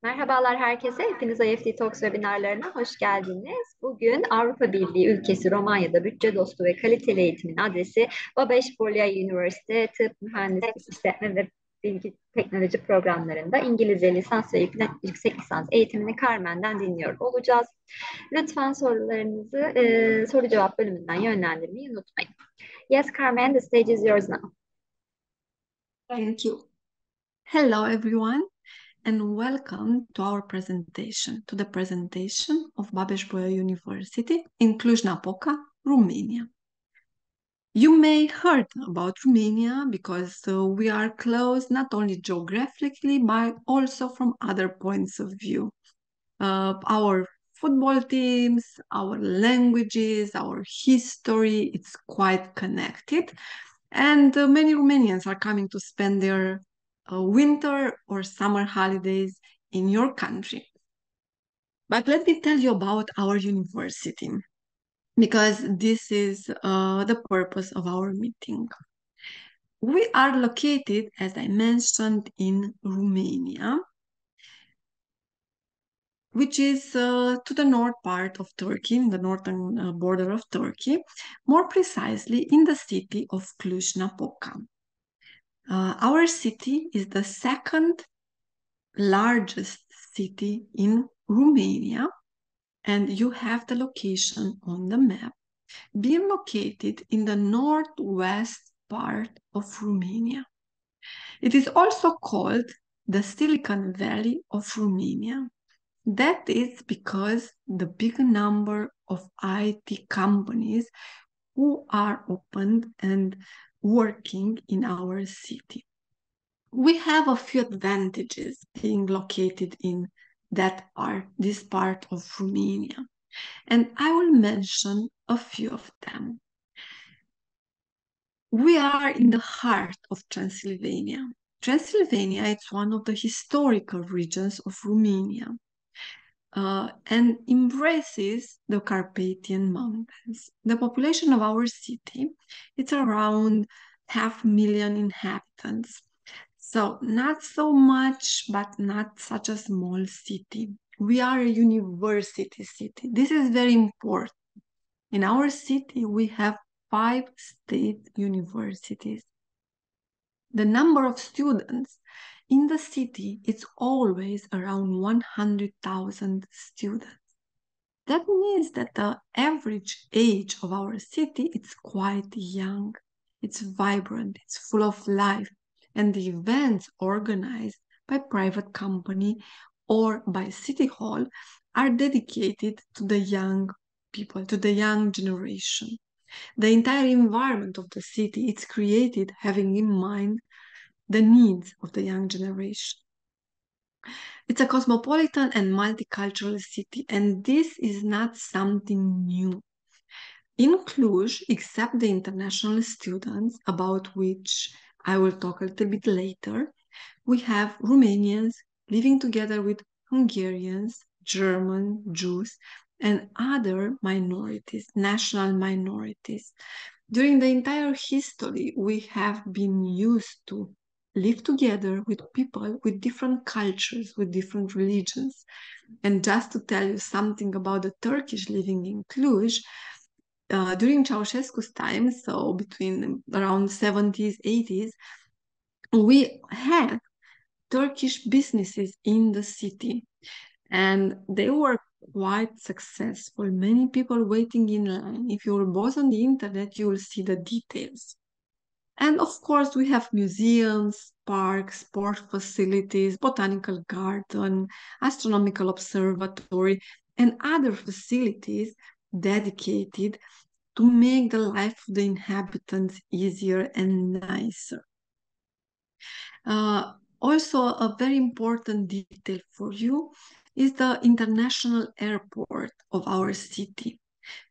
Merhabalar herkese. Hepiniz IEFT Talks webinarlarına hoş geldiniz. Bugün Avrupa Birliği ülkesi Romanya'da bütçe dostu ve kaliteli eğitimin adresi Babeş Bolyai Üniversite Tıp, Mühendislik, İşletme ve Bilgi Teknoloji programlarında İngilizce lisans ve yüksek lisans eğitimini Carmen'den dinliyor olacağız. Lütfen sorularınızı soru cevap bölümünden yönlendirmeyi unutmayın. Yes, Carmen, the stage is yours now. Thank you. Hello, everyone, and welcome to our presentation, to the presentation of Babeş University in Cluj-Napoca, Romania. You may heard about Romania because we are close not only geographically, but also from other points of view. Our football teams, our languages, our history, it's quite connected. And many Romanians are coming to spend their winter or summer holidays in your country. But let me tell you about our university, because this is the purpose of our meeting. We are located, as I mentioned, in Romania, which is to the north part of Turkey, in the northern border of Turkey, more precisely in the city of Cluj-Napoca. Our city is the second largest city in Romania, and you have the location on the map, being located in the northwest part of Romania. It is also called the Silicon Valley of Romania. That is because the big number of IT companies who are opened and working in our city. We have a few advantages being located in this part of Romania, and I will mention a few of them. We are in the heart of Transylvania. Transylvania is one of the historical regions of Romania and embraces the Carpathian Mountains. The population of our city is around 500,000 inhabitants. So not so much, but not such a small city. We are a university city. This is very important. In our city, we have 5 state universities. The number of students in the city is always around 100,000 students. That means that the average age of our city is quite young. It's vibrant, it's full of life, and the events organized by private company or by city hall are dedicated to the young people, to the young generation. The entire environment of the city is created having in mind the needs of the young generation. It's a cosmopolitan and multicultural city, and this is not something new. In Cluj, except the international students, about which I will talk a little bit later, we have Romanians living together with Hungarians, German, Jews, and other minorities, national minorities. During the entire history, we have been used to live together with people with different cultures, with different religions. And just to tell you something about the Turkish living in Cluj, during Ceausescu's time, so between around 70s, 80s, we had Turkish businesses in the city, and they were quite successful. Many people waiting in line. If you're both on the internet, you will see the details. And of course, we have museums, parks, sport facilities, botanical garden, astronomical observatory, and other facilities dedicated to make the life of the inhabitants easier and nicer. Also, a very important detail for you is the international airport of our city.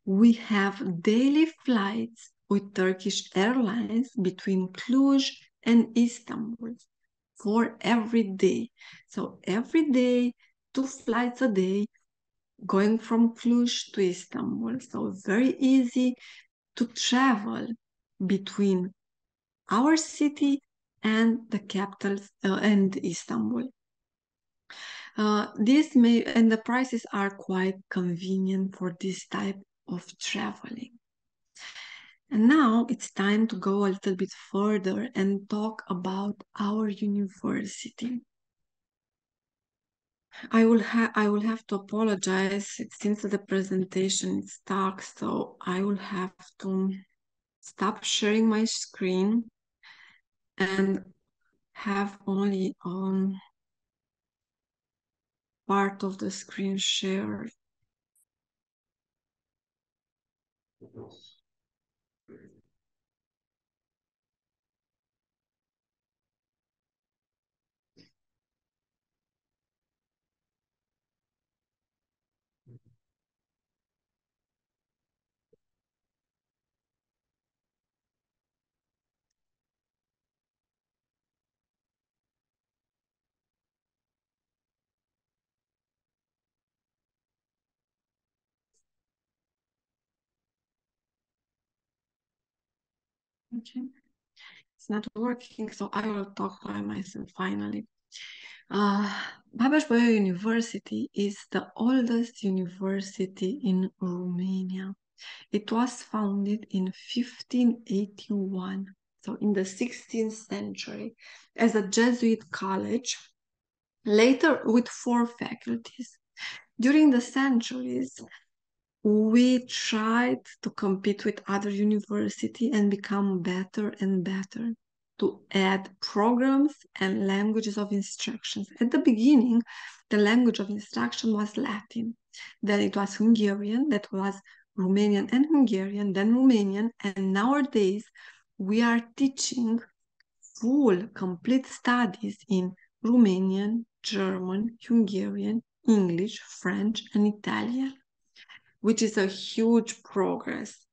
We have daily flights with Turkish Airlines between Cluj and Istanbul for every day. So every day, 2 flights a day going from Cluj to Istanbul. So very easy to travel between our city and the capital and Istanbul. The prices are quite convenient for this type of traveling. And now it's time to go a little bit further and talk about our university. I will have to apologize. It seems that the presentation is stuck, so I will have to stop sharing my screen and have only part of the screen shared. Okay. It's not working, so I will talk by myself finally. Babeş University is the oldest university in Romania. It was founded in 1581, so in the 16th century, as a Jesuit college, later with 4 faculties. During the centuries, we tried to compete with other universities and become better and better, to add programs and languages of instructions. At the beginning, the language of instruction was Latin. Then it was Hungarian, that was Romanian and Hungarian, then Romanian, and nowadays we are teaching full, complete studies in Romanian, German, Hungarian, English, French, and Italian, which is a huge progress.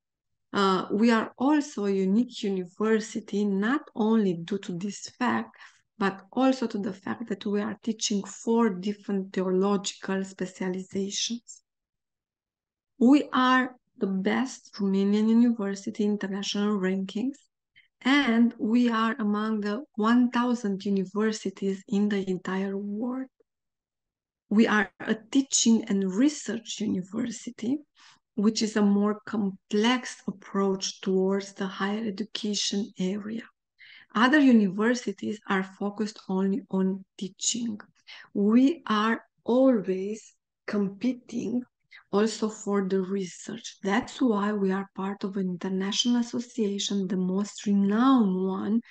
We are also a unique university, not only due to this fact, but also to the fact that we are teaching 4 different theological specializations. We are the best Romanian university in international rankings, and we are among the 1,000 universities in the entire world. We are a teaching and research university, which is a more complex approach towards the higher education area. Other universities are focused only on teaching. We are always competing also for the research. That's why we are part of an international association, the most renowned one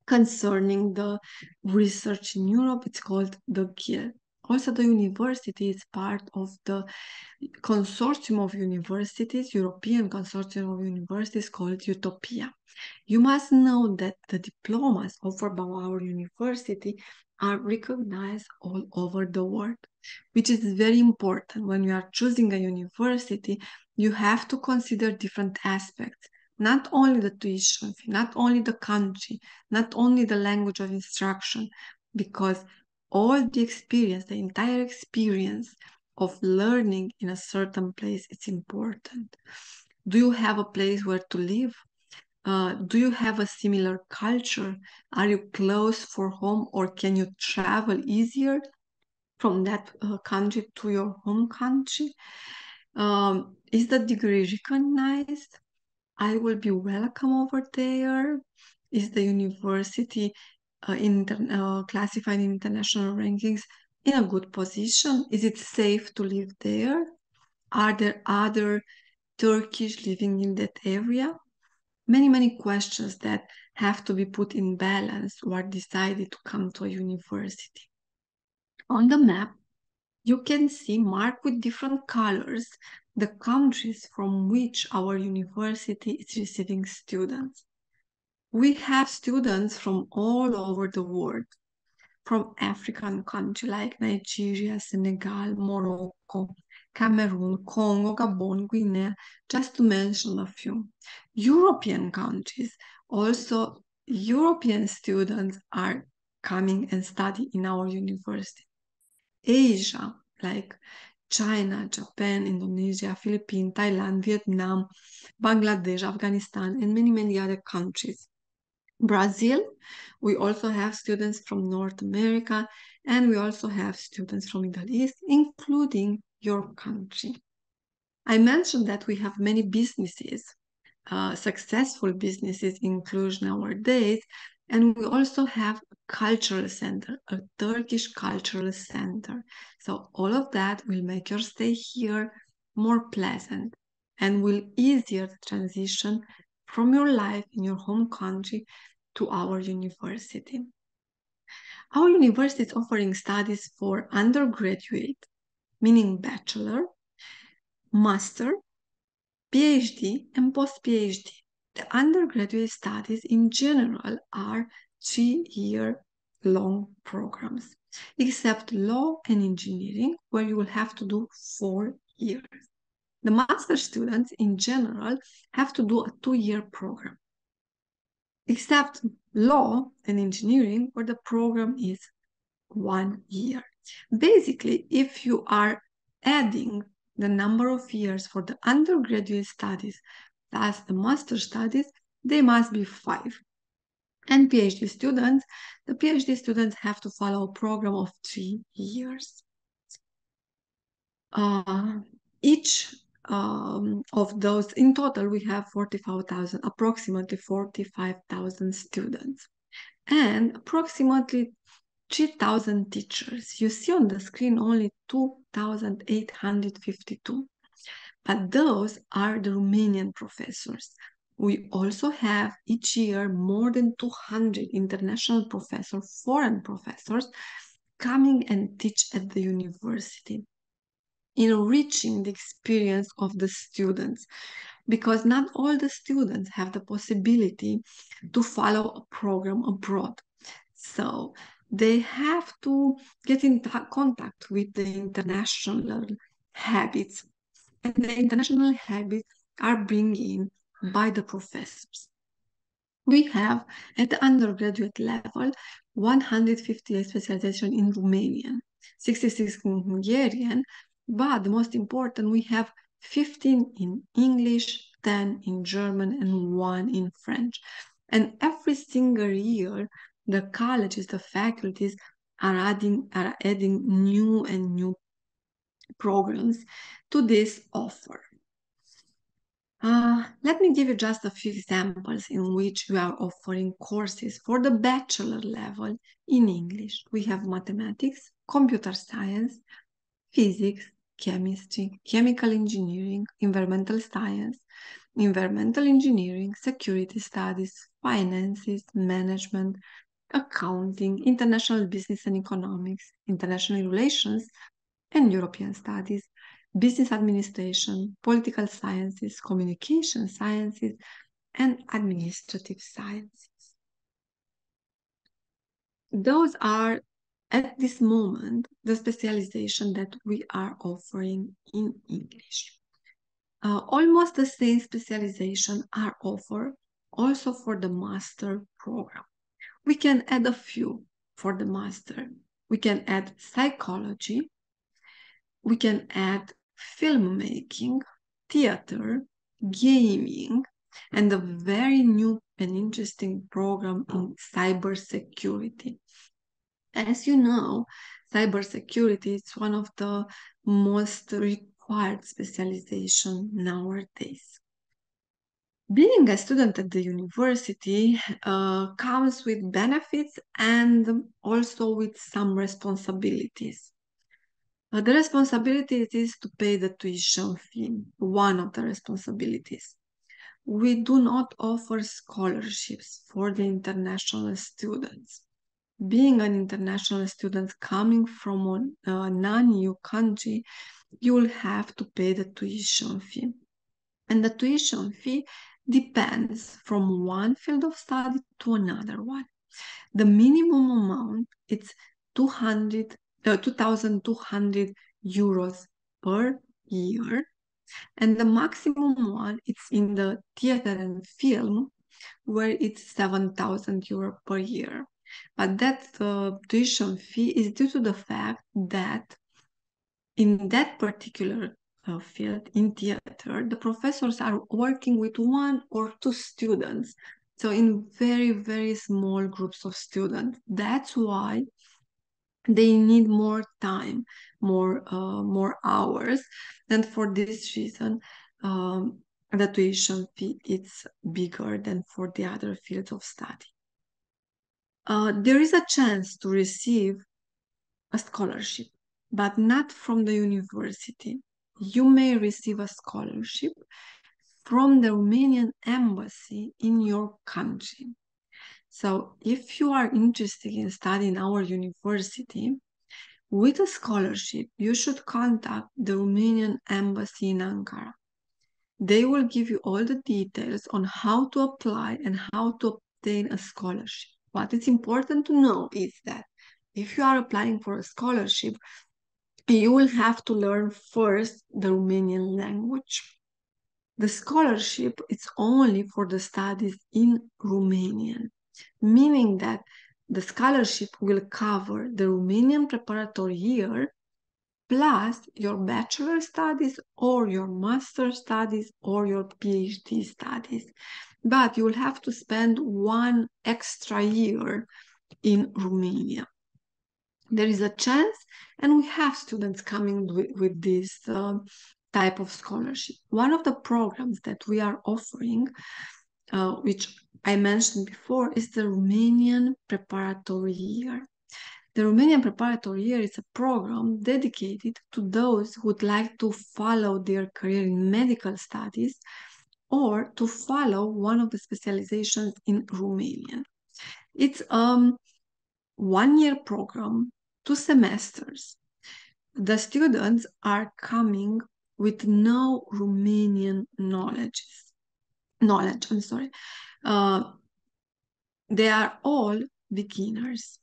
concerning the research in Europe. It's called the Guild. Also, the university is part of the consortium of universities, European consortium of universities called Utopia. You must know that the diplomas offered by our university are recognized all over the world, which is very important. When you are choosing a university, you have to consider different aspects, not only the tuition fee, not only the country, not only the language of instruction, because all the experience, the entire experience of learning in a certain place, it's important. Do you have a place where to live? Do you have a similar culture? Are you close for home, or can you travel easier from that country to your home country? Is the degree recognized? I will be welcome over there. Is the university classified in international rankings in a good position? Is it safe to live there? Are there other Turkish living in that area? Many questions that have to be put in balance or decided to come to a university. On the map, you can see marked with different colors the countries from which our university is receiving students. We have students from all over the world, from African countries like Nigeria, Senegal, Morocco, Cameroon, Congo, Gabon, Guinea, just to mention a few. European countries, also European students are coming and study in our university. Asia, like China, Japan, Indonesia, Philippines, Thailand, Vietnam, Bangladesh, Afghanistan, and many other countries. Brazil. We also have students from North America, and we also have students from Middle East, including your country. I mentioned that we have many businesses, successful businesses in Cluj nowadays, and we also have a cultural center, a Turkish cultural center. So all of that will make your stay here more pleasant and will easier the transition from your life in your home country to our university. Our university is offering studies for undergraduate, meaning bachelor, master, PhD, and post-PhD. The undergraduate studies in general are 3-year long programs, except law and engineering, where you will have to do 4 years. The master students in general have to do a 2-year program, except law and engineering, where the program is 1 year. Basically, if you are adding the number of years for the undergraduate studies plus the master studies, they must be 5. And PhD students, the PhD students have to follow a program of 3 years. Each of those, in total, we have 45,000, approximately 45,000 students, and approximately 3,000 teachers. You see on the screen only 2,852, but those are the Romanian professors. We also have each year more than 200 international professors, foreign professors, coming and teach at the university, enriching the experience of the students, because not all the students have the possibility to follow a program abroad. So they have to get in contact with the international habits, and the international habits are brought in by the professors. We have at the undergraduate level 158 specialization in Romanian, 66 in Hungarian, but the most important, we have 15 in English, 10 in German, and 1 in French. And every single year, the colleges, the faculties are adding new and new programs to this offer. Let me give you just a few examples in which we are offering courses for the bachelor level in English. We have mathematics, computer science, physics, chemistry, chemical engineering, environmental science, environmental engineering, security studies, finances, management, accounting, international business and economics, international relations, and European studies, business administration, political sciences, communication sciences, and administrative sciences. Those are, at this moment, the specialization that we are offering in English. Almost the same specialization are offered also for the master program. We can add a few for the master. We can add psychology. We can add filmmaking, theater, gaming, and a very new and interesting program in cybersecurity. As you know, cybersecurity is one of the most required specialization nowadays. Being a student at the university comes with benefits and also with some responsibilities. The responsibility is to pay the tuition fee, one of the responsibilities. We do not offer scholarships for the international students. Being an international student coming from a non-EU country, you will have to pay the tuition fee. And the tuition fee depends from one field of study to another one. The minimum amount is 2,200 euros per year, and the maximum one is in the theater and film, where it's 7,000 euros per year. But that tuition fee is due to the fact that in that particular field, in theater, the professors are working with 1 or 2 students So in very, very small groups of students. That's why they need more time, more hours. And for this reason, the tuition fee is bigger than for the other fields of study. There is a chance to receive a scholarship, but not from the university. You may receive a scholarship from the Romanian embassy in your country. So if you are interested in studying our university with a scholarship, you should contact the Romanian embassy in Ankara. They will give you all the details on how to apply and how to obtain a scholarship. What is important to know is that if you are applying for a scholarship, you will have to learn first the Romanian language. The scholarship is only for the studies in Romanian, meaning that the scholarship will cover the Romanian preparatory year plus your bachelor studies or your master studies or your PhD studies. But you will have to spend 1 extra year in Romania. There is a chance, and we have students coming with this type of scholarship. One of the programs that we are offering, which I mentioned before, is the Romanian Preparatory Year. The Romanian Preparatory Year is a program dedicated to those who would like to follow their career in medical studies or to follow one of the specializations in Romanian. It's a 1-year program, 2 semesters. The students are coming with no Romanian knowledge. They are all beginners.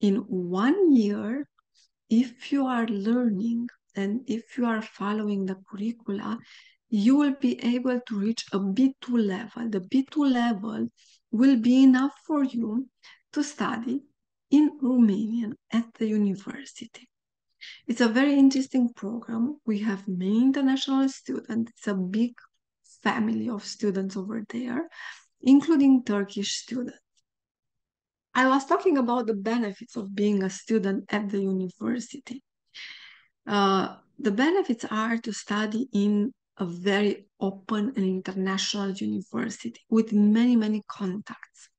In 1 year, if you are learning and if you are following the curricula, you will be able to reach a B2 level. The B2 level will be enough for you to study in Romanian at the university. It's a very interesting program. We have many international students. It's a big family of students over there, including Turkish students. I was talking about the benefits of being a student at the university. The benefits are to study in a very open and international university with many, many contacts.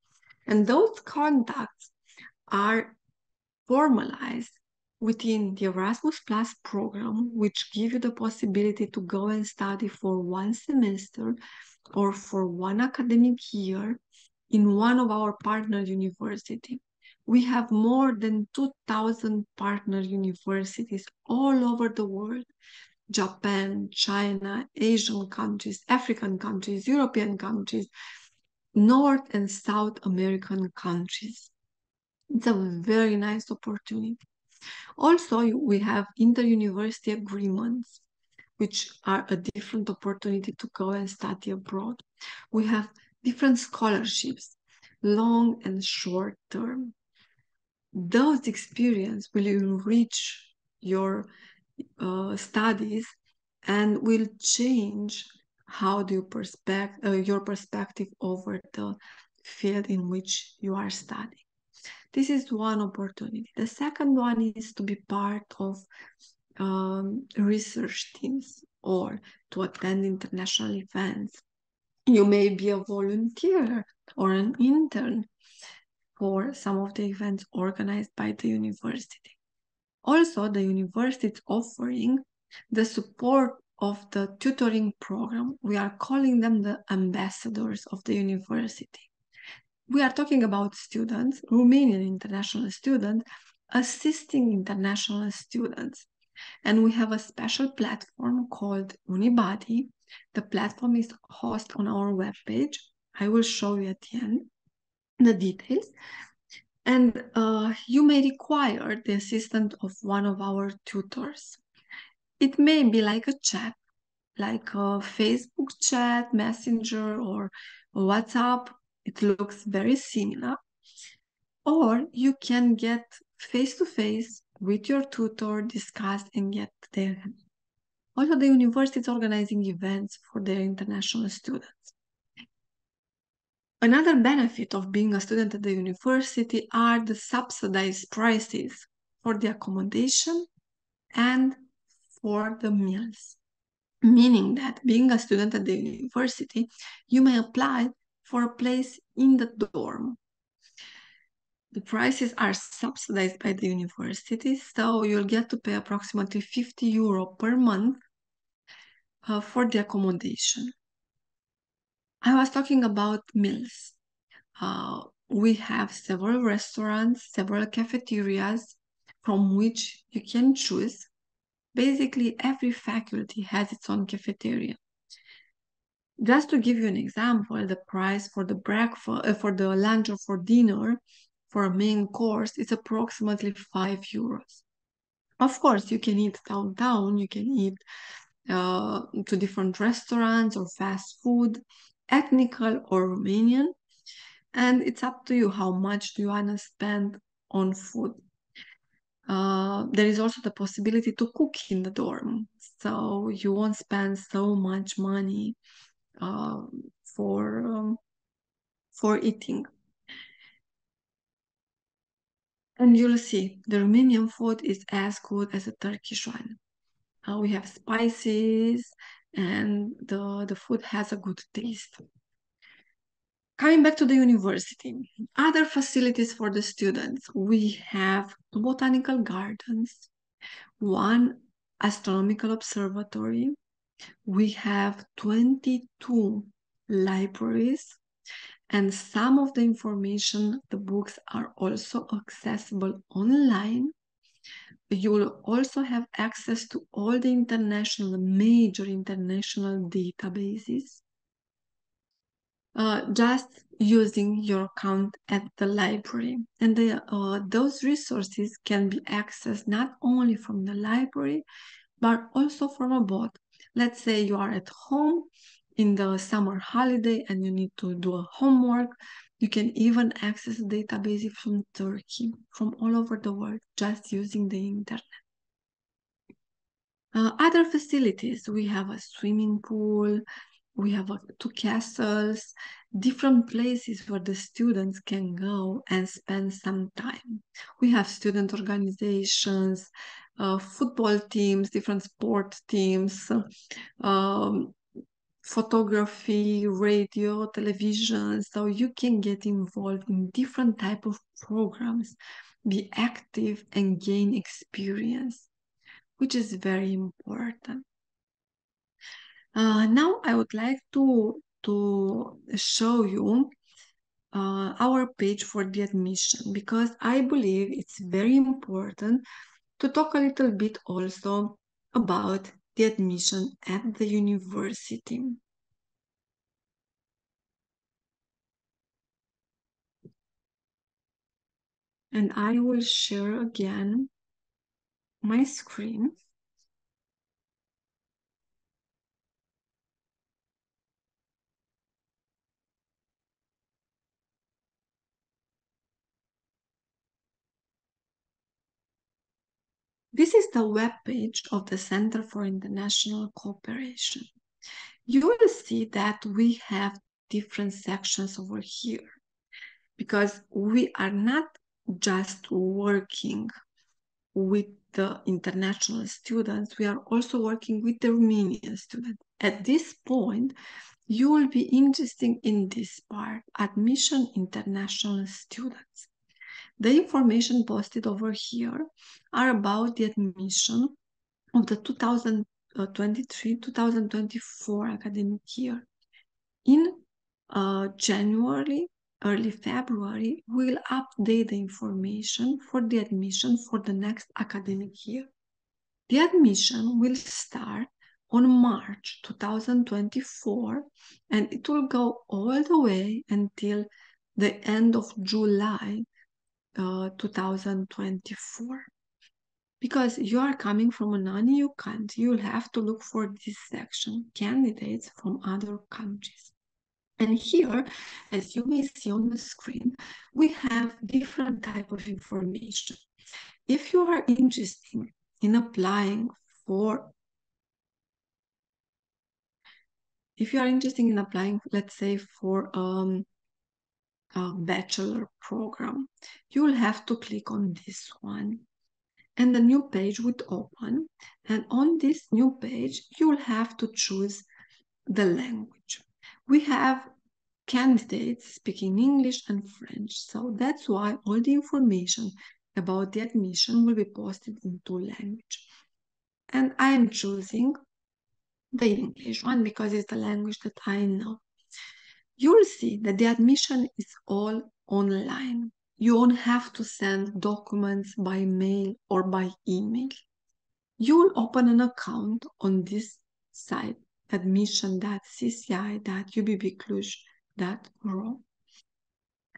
And those contacts are formalized within the Erasmus Plus program, which give you the possibility to go and study for 1 semester or for 1 academic year in one of our partner universities. We have more than 2,000 partner universities all over the world: Japan, China, Asian countries, African countries, European countries, North and South American countries. It's a very nice opportunity. Also, we have inter-university agreements, which are a different opportunity to go and study abroad. We have different scholarships, long and short term. Those experiences will enrich your studies and will change how do you your perspective over the field in which you are studying. This is one opportunity. The second one is to be part of research teams or to attend international events. You may be a volunteer or an intern for some of the events organized by the university. Also, the university is offering the support of the tutoring program. We are calling them the ambassadors of the university. We are talking about students, Romanian international students, assisting international students. And we have a special platform called Unibody. The platform is hosted on our webpage. I will show you at the end the details. And you may require the assistance of one of our tutors. It may be like a chat, like a Facebook chat, Messenger, or WhatsApp. It looks very similar. Or you can get face-to-face with your tutor, discuss and get their help. Also, the university is organizing events for their international students. Another benefit of being a student at the university are the subsidized prices for the accommodation and for the meals. Meaning that being a student at the university, you may apply for a place in the dorm. The prices are subsidized by the university, so you'll get to pay approximately €50 per month for the accommodation. I was talking about meals. We have several restaurants, several cafeterias from which you can choose. Basically, every faculty has its own cafeteria. Just to give you an example, the price for the breakfast, for the lunch or for dinner, for a main course, is approximately €5. Of course, you can eat downtown, you can eat to different restaurants or fast food, ethnical or Romanian, and it's up to you how much do you want to spend on food. There is also the possibility to cook in the dorm, so you won't spend so much money for eating. And you'll see the Romanian food is as good as the Turkish one. We have spices and the food has a good taste. Coming back to the university, other facilities for the students. We have two botanical gardens, one astronomical observatory. We have 22 libraries, and some of the information, the books are also accessible online. You will also have access to all the major international databases. Just using your account at the library. And those resources can be accessed not only from the library, but also from abroad. Let's say you are at home in the summer holiday and you need to do a homework. You can even access the database from Turkey, from all over the world, just using the internet. Other facilities, we have a swimming pool, we have two castles, different places where the students can go and spend some time. We have student organizations, football teams, different sport teams, photography, radio, television, so you can get involved in different type of programs, be active and gain experience, which is very important. Now I would like to show you our page for the admission, because I believe it's very important to talk a little bit also about the admission at the university. And I will share again my screen. This is the webpage of the Center for International Cooperation. You will see that we have different sections over here, because we are not just working with the international students, we are also working with the Romanian students. At this point, you will be interested in this part, admission international students. The information posted over here are about the admission of the 2023-2024 academic year. In January, early February, we'll update the information for the admission for the next academic year. The admission will start on March 2024, and it will go all the way until the end of July 2024. Because you are coming from a non-EU country, you'll have to look for this section, candidates from other countries. And here, as you may see on the screen, we have different type of information. If you are interested in applying for, let's say, for bachelor program. You will have to click on this one, and a new page would open. And on this new page, you will have to choose the language. We have candidates speaking English and French, so that's why all the information about the admission will be posted in two languages. And I am choosing the English one because it's the language that I know. You'll see that the admission is all online. You won't have to send documents by mail or by email. You'll open an account on this site, admission.cci.ubbcluj.ro.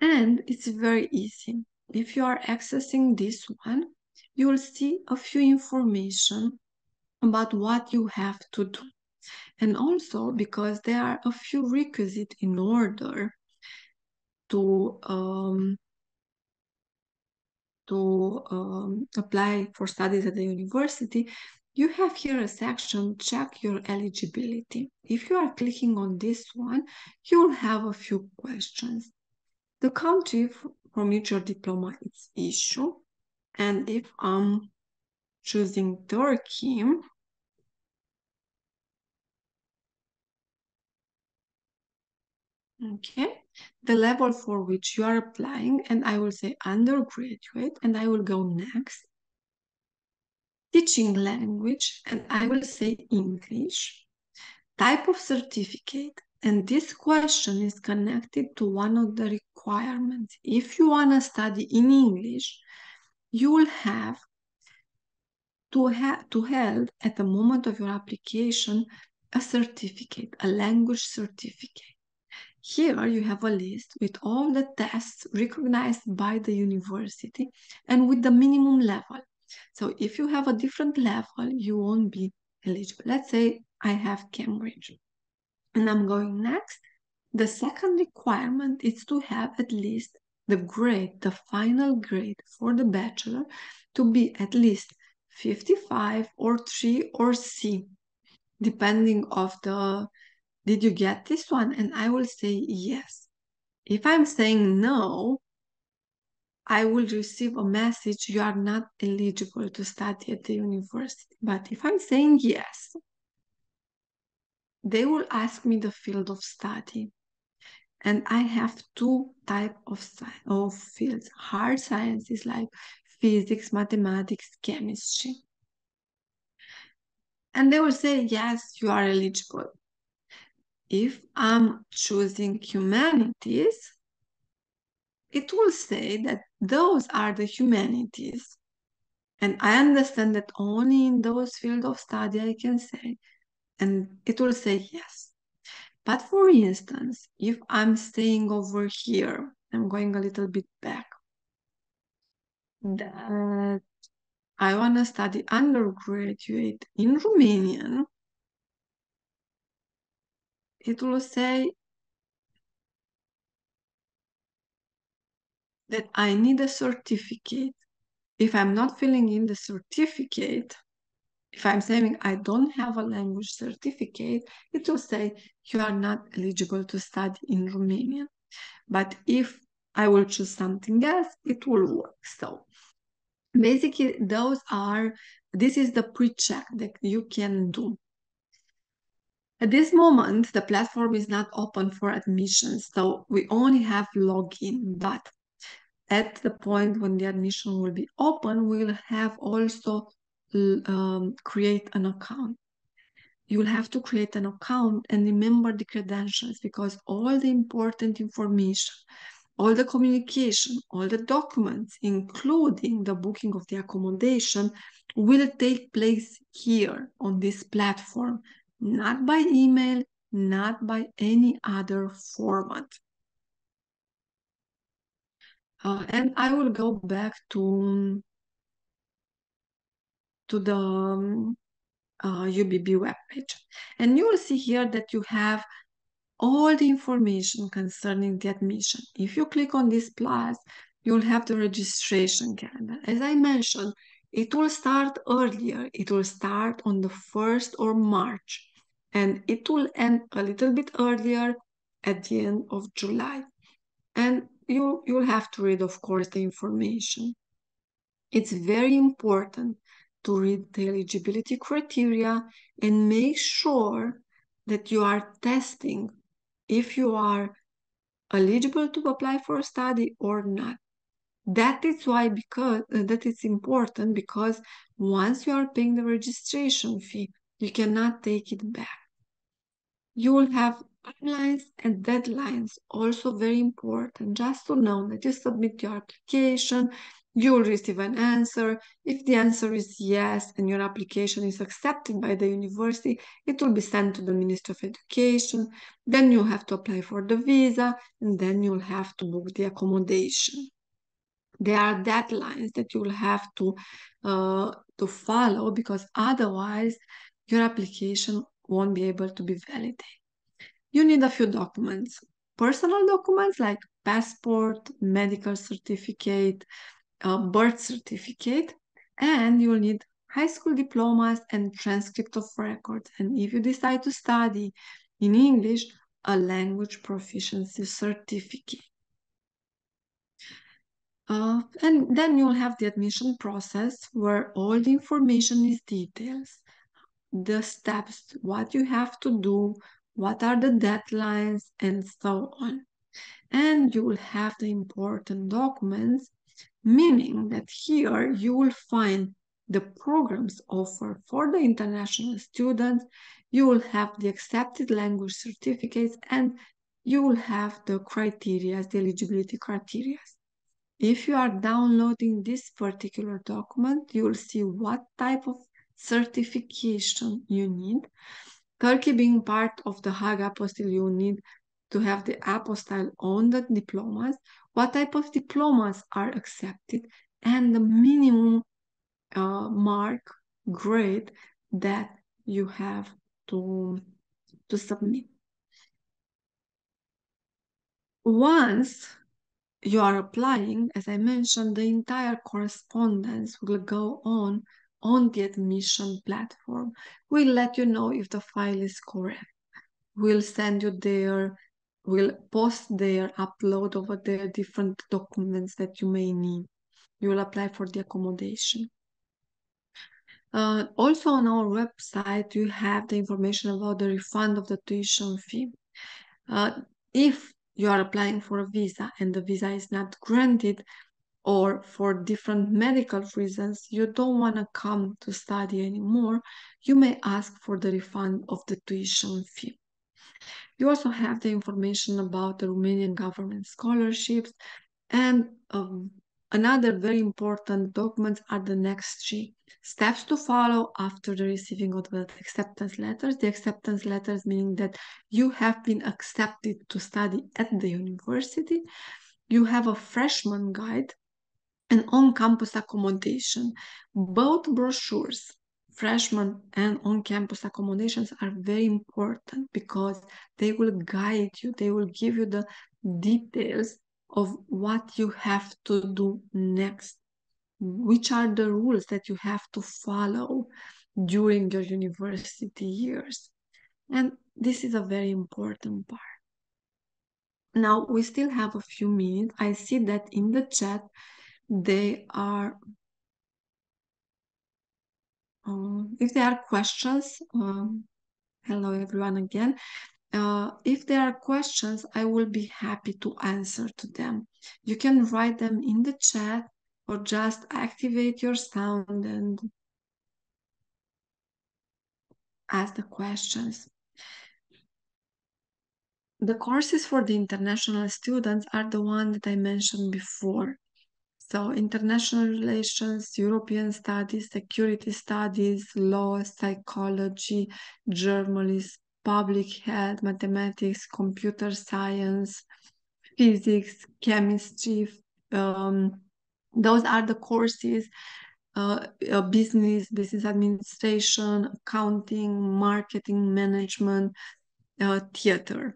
And it's very easy. If you are accessing this one, you'll see a few information about what you have to do. And also because there are a few requisites in order to apply for studies at the university, you have here a section, check your eligibility. If you are clicking on this one, you'll have a few questions. The country from which your diploma is issued, and if I'm choosing Turkey, okay, the level for which you are applying, and I will say undergraduate, and I will go next. Teaching language, and I will say English. Type of certificate, and this question is connected to one of the requirements. If you want to study in English, you will have to hold at the moment of your application a certificate, a language certificate. Here you have a list with all the tests recognized by the university and with the minimum level. So if you have a different level, you won't be eligible. Let's say I have Cambridge and I'm going next. The second requirement is to have at least the grade, the final grade for the bachelor to be at least 55 or 3 or C, depending of the, did you get this one? And I will say yes. If I'm saying no, I will receive a message, you are not eligible to study at the university. But if I'm saying yes, they will ask me the field of study. And I have two types of fields. Hard sciences like physics, mathematics, chemistry. And they will say, yes, you are eligible. If I'm choosing humanities, it will say that those are the humanities. And I understand that only in those fields of study I can say, and it will say yes. But for instance, if I'm staying over here, I'm going a little bit back, that I want to study undergraduate in Romanian, it will say that I need a certificate. If I'm not filling in the certificate, if I'm saying I don't have a language certificate, it will say you are not eligible to study in Romanian. But if I will choose something else, it will work. So basically, this is the pre-check that you can do. At this moment, the platform is not open for admissions, so we only have login, but at the point when the admission will be open, we will have also create an account. You will have to create an account and remember the credentials, because all the important information, all the communication, all the documents, including the booking of the accommodation, will take place here on this platform, not by email, not by any other format. And I will go back to the UBB webpage. And you will see here that you have all the information concerning the admission. If you click on this plus, you'll have the registration calendar. As I mentioned, it will start earlier. It will start on the 1st of March, and it will end a little bit earlier at the end of July. And you'll have to read, of course, the information. It's very important to read the eligibility criteria and make sure that you are testing if you are eligible to apply for a study or not. That is why, because that is important, because once you are paying the registration fee, you cannot take it back. You will have timelines and deadlines, also very important. Just to know that you submit your application, you will receive an answer. If the answer is yes and your application is accepted by the university, it will be sent to the Ministry of Education. Then you have to apply for the visa, and then you'll have to book the accommodation. There are deadlines that you will have to follow, because otherwise your application won't be able to be validated. You need a few documents. Personal documents like passport, medical certificate, birth certificate, and you'll need high school diplomas and transcript of records. And if you decide to study in English, a language proficiency certificate. And then you'll have the admission process where all the information is details, the steps, what you have to do, what are the deadlines, and so on. And you will have the important documents, meaning that here you will find the programs offered for the international students, you will have the accepted language certificates, and you will have the criteria, the eligibility criteria. If you are downloading this particular document, you will see what type of certification you need. Turkey being part of the Hague Apostille, you need to have the apostille on the diplomas, what type of diplomas are accepted, and the minimum mark grade that you have to submit. Once you are applying, as I mentioned, the entire correspondence will go on the admission platform. We'll let you know if the file is correct. We'll send you there, we'll post there, upload over there different documents that you may need. You will apply for the accommodation. Also on our website, you have the information about the refund of the tuition fee. If you are applying for a visa and the visa is not granted, or for different medical reasons, you don't want to come to study anymore, you may ask for the refund of the tuition fee. You also have the information about the Romanian government scholarships, and another very important documents are the next three steps to follow after the receiving of the acceptance letters. The acceptance letters meaning that you have been accepted to study at the university. You have a freshman guide and on-campus accommodation. Both brochures, freshman and on-campus accommodations, are very important because they will guide you, they will give you the details of what you have to do next, which are the rules that you have to follow during your university years. And this is a very important part. Now, we still have a few minutes. I see that in the chat, they are if there are questions, hello everyone again. If there are questions, I will be happy to answer to them. You can write them in the chat or just activate your sound and ask the questions. The courses for the international students are the one that I mentioned before. So international relations, European studies, security studies, law, psychology, journalism, public health, mathematics, computer science, physics, chemistry. Those are the courses, business administration, accounting, marketing, management, theater,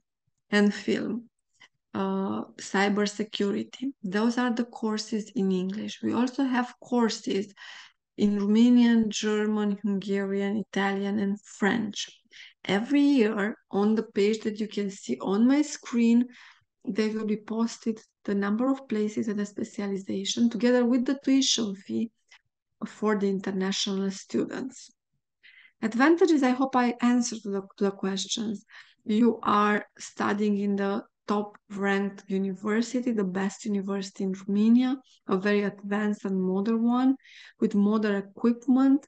and film. Cybersecurity. Those are the courses in English. We also have courses in Romanian, German, Hungarian, Italian, and French. Every year on the page that you can see on my screen, they will be posted the number of places and the specialization together with the tuition fee for the international students. Advantages, I hope I answered the questions. You are studying in the top ranked university, the best university in Romania, a very advanced and modern one with modern equipment.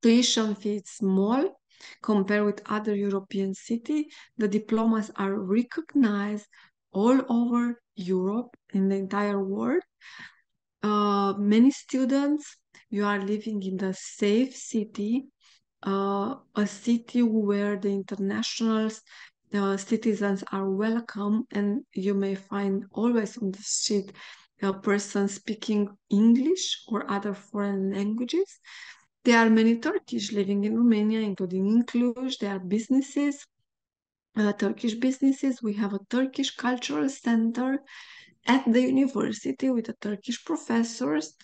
Tuition fee is small compared with other European cities. The diplomas are recognized all over Europe, in the entire world. Many students, you are living in the safe city, a city where the international citizens are welcome, and you may find always on the street a person speaking English or other foreign languages. There are many Turkish living in Romania, including in Cluj. There are businesses, Turkish businesses. We have a Turkish cultural center at the university with the Turkish professors.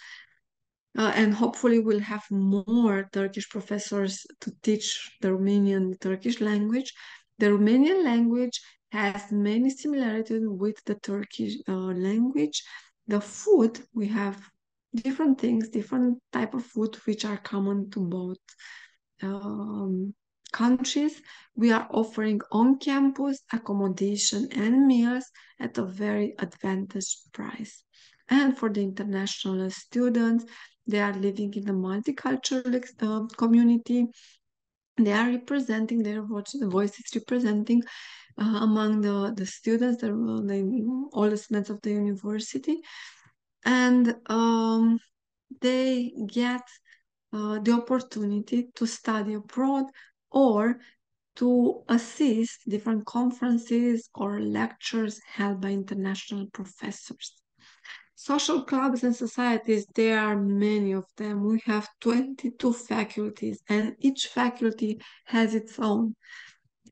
And hopefully we'll have more Turkish professors to teach the Romanian Turkish language. The Romanian language has many similarities with the Turkish language. The food, we have different things, different type of food which are common to both countries. We are offering on-campus accommodation and meals at a very advantaged price. And for the international students, they are living in a multicultural community. They are representing their voices, representing among the students, all the students of the university. And they get the opportunity to study abroad or to assist different conferences or lectures held by international professors. Social clubs and societies, there are many of them. We have 22 faculties, and each faculty has its own.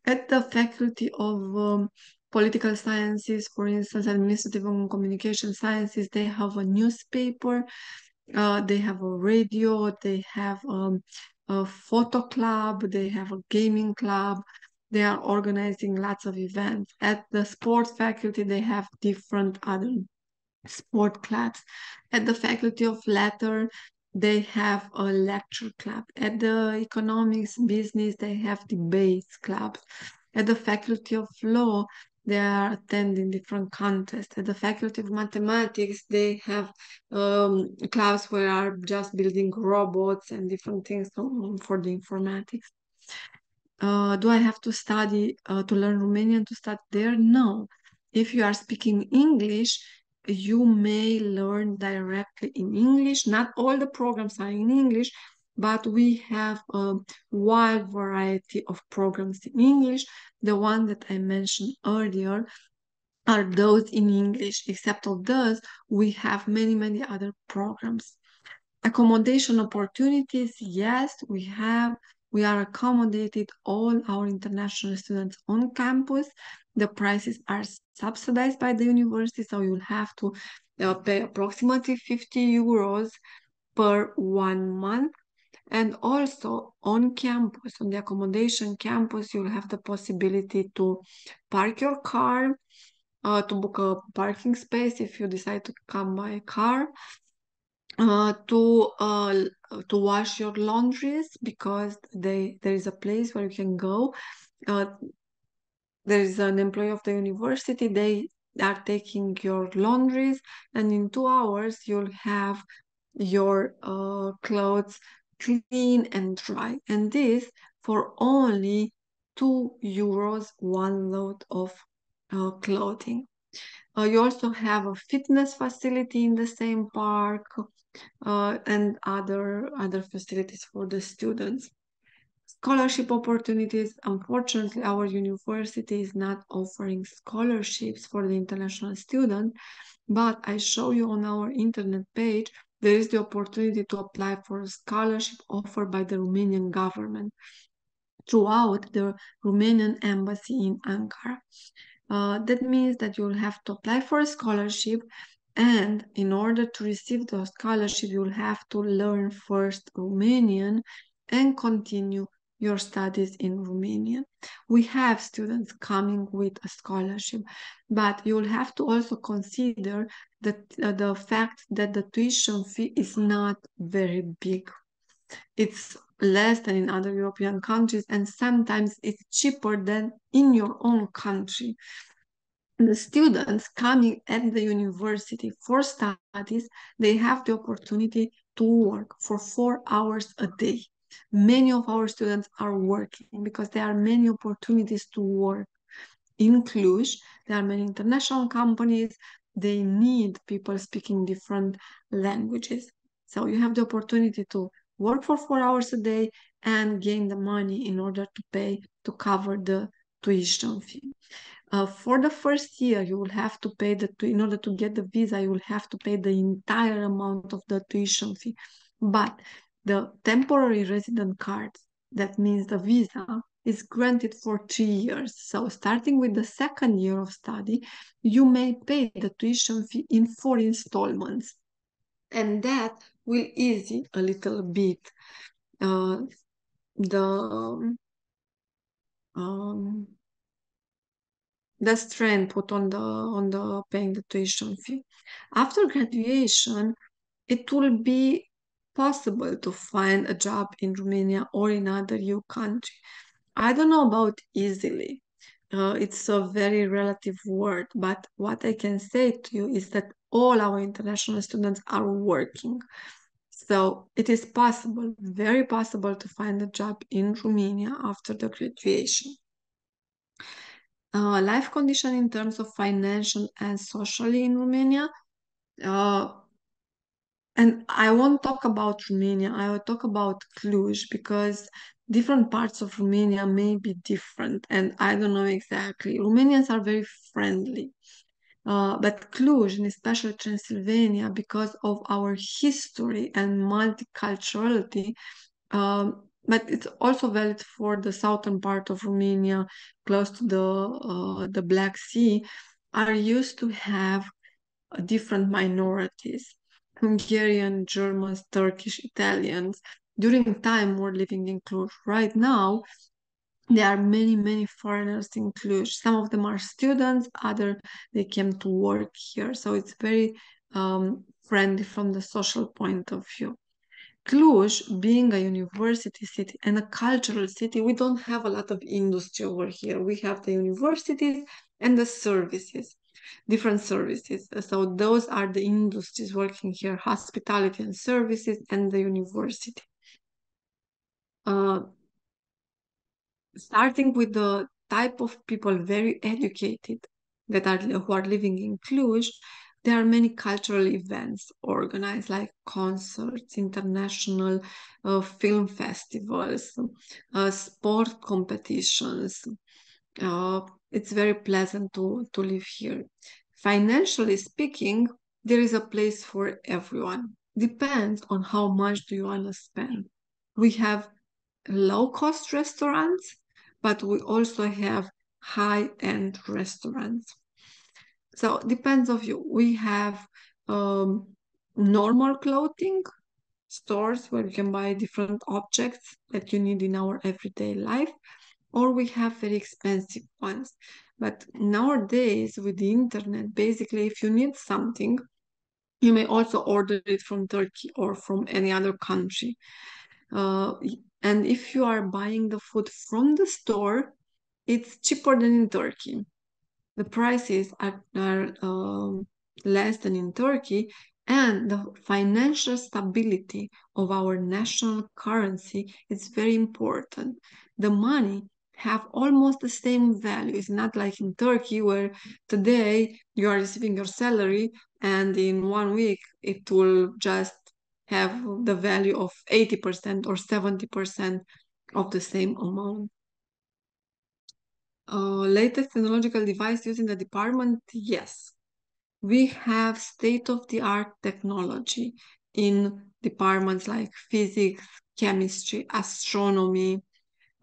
At the Faculty of Political Sciences, for instance, Administrative and Communication Sciences, they have a newspaper, they have a radio, they have a photo club, they have a gaming club. They are organizing lots of events. At the sports faculty, they have different other sport clubs. At the Faculty of Letter, they have a lecture club. At the Economics Business, they have debates clubs. At the Faculty of Law, they are attending different contests. At the Faculty of Mathematics, they have clubs where are just building robots and different things for the informatics. Do I have to study to learn Romanian to study there? No. If you are speaking English, you may learn directly in English. Not all the programs are in English, but we have a wide variety of programs in English. The one that I mentioned earlier are those in English. Except of those, we have many other programs. Accommodation opportunities, yes, we have. We are accommodated all our international students on campus. The prices are subsidized by the university, so you'll have to pay approximately 50 euros per 1 month. And also on campus, on the accommodation campus, you'll have the possibility to park your car, to book a parking space if you decide to come by car. To wash your laundries, because there is a place where you can go. There is an employee of the university, they are taking your laundries, and in 2 hours you'll have your clothes clean and dry, and this for only 2 euros one load of clothing. You also have a fitness facility in the same park, and other facilities for the students. Scholarship opportunities. Unfortunately, our university is not offering scholarships for the international student, but I show you on our internet page, there is the opportunity to apply for a scholarship offered by the Romanian government throughout the Romanian embassy in Ankara. That means that you'll have to apply for a scholarship, and in order to receive the scholarship, you'll have to learn first Romanian and continue your studies in Romania. We have students coming with a scholarship, but you'll have to also consider that the fact that the tuition fee is not very big. It's less than in other European countries, and sometimes it's cheaper than in your own country. The students coming at the university for studies, they have the opportunity to work for 4 hours a day. Many of our students are working because there are many opportunities to work. In Cluj, there are many international companies. They need people speaking different languages. So you have the opportunity to work for 4 hours a day and gain the money in order to pay to cover the tuition fee. For the first year, you will have to pay in order to get the visa, you will have to pay the entire amount of the tuition fee. But the temporary resident card, that means the visa, is granted for 3 years. So starting with the second year of study, you may pay the tuition fee in 4 installments. And that will ease a little bit the um, the strain put on the paying the tuition fee. After graduation, it will be possible to find a job in Romania or in other EU country. I don't know about easily. It's a very relative word, but what I can say to you is that all our international students are working. So it is possible, very possible, to find a job in Romania after the graduation. Life condition in terms of financial and socially in Romania. And I won't talk about Romania, I will talk about Cluj because different parts of Romania may be different and I don't know exactly. Romanians are very friendly. But Cluj, and especially Transylvania, because of our history and multiculturality, but it's also valid for the southern part of Romania, close to the Black Sea, are used to have different minorities. Hungarian, Germans, Turkish, Italians. During time were living in Cluj. Right now, there are many, many foreigners in Cluj. Some of them are students, other they came to work here. So it's very friendly from the social point of view. Cluj, being a university city and a cultural city, we don't have a lot of industry over here. We have the universities and the services, different services. So those are the industries working here, hospitality and services and the university. Starting with the type of people very educated who are living in Cluj, there are many cultural events organized like concerts, international film festivals, sport competitions. It's very pleasant to live here. Financially speaking, there is a place for everyone. Depends on how much do you want to spend. We have low-cost restaurants, but we also have high-end restaurants. So it depends of you. We have normal clothing stores where you can buy different objects that you need in our everyday life, or we have very expensive ones. But nowadays, with the internet, basically, if you need something, you may also order it from Turkey or from any other country. And if you are buying the food from the store, it's cheaper than in Turkey. The prices are less than in Turkey, and the financial stability of our national currency is very important. The money have almost the same value. It's not like in Turkey where today you are receiving your salary and in 1 week it will just have the value of 80% or 70% of the same amount. Latest technological device used in the department? Yes. We have state-of-the-art technology in departments like physics, chemistry, astronomy,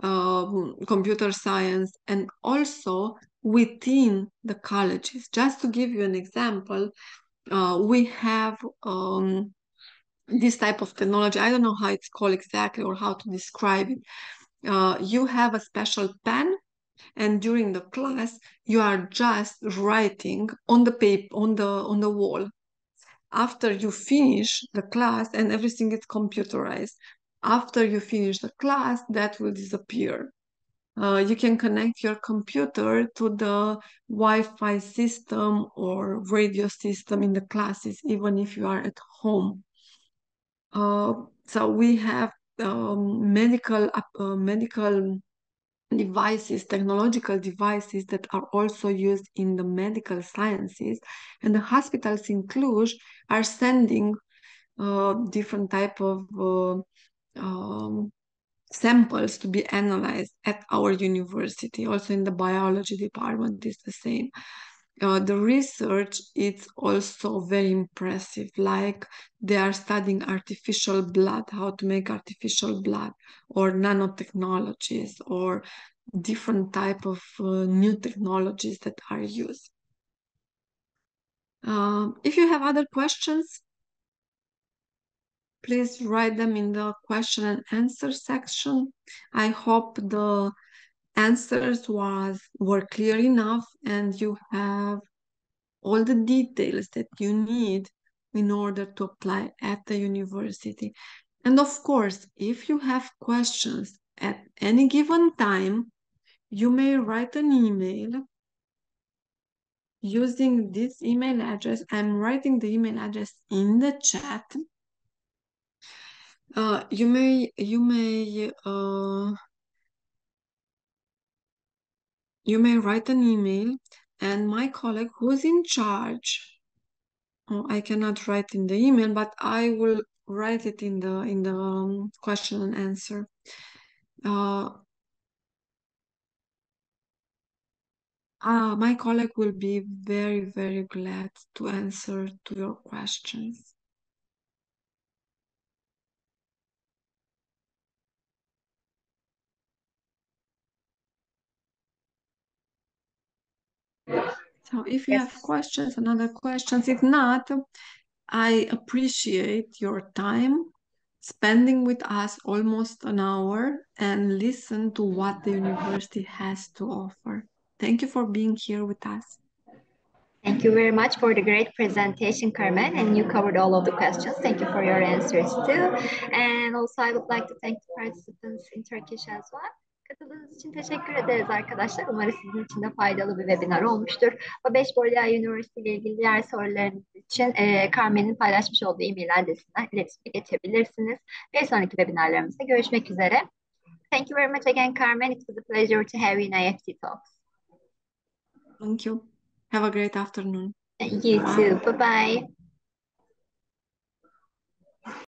computer science, and also within the colleges. Just to give you an example, we have this type of technology. I don't know how it's called exactly or how to describe it, you have a special pen, and during the class you are just writing on the paper, on the wall. After you finish the class, and everything is computerized, after you finish the class, that will disappear. You can connect your computer to the Wi-Fi system or radio system in the classes, even if you are at home. So we have medical devices, technological devices that are also used in the medical sciences, and the hospitals in Cluj are sending different type of samples to be analyzed at our university. Also in the biology department is the same. The research is also very impressive. Like they are studying artificial blood, how to make artificial blood, or nanotechnologies, or different type of new technologies that are used. If you have other questions, please write them in the question and answer section. I hope the answers were clear enough and you have all the details that you need in order to apply at the university. And of course, if you have questions at any given time, you may write an email using this email address. I'm writing the email address in the chat. You may write an email, and my colleague who's in charge, I cannot write in the email, but I will write it in the question and answer. My colleague will be very, very glad to answer to your questions. So if you have questions, another questions, if not, I appreciate your time spending with us almost an hour and listen to what the university has to offer. Thank you for being here with us. Thank you very much for the great presentation, Carmen, and you covered all of the questions. Thank you for your answers too. And also I would like to thank the participants in Turkish as well. Katıldığınız için teşekkür ederiz arkadaşlar. Umarım sizin için de faydalı bir webinar olmuştur. Babeş Bolyai Üniversitesi ile ilgili diğer sorularınız için Carmen'in paylaşmış olduğu e-mail adresinden iletişime geçebilirsiniz. Bir sonraki webinarlarımızda görüşmek üzere. Thank you very much again, Carmen. It was a pleasure to have you in IEFT Talks. Thank you. Have a great afternoon. You too. Bye-bye.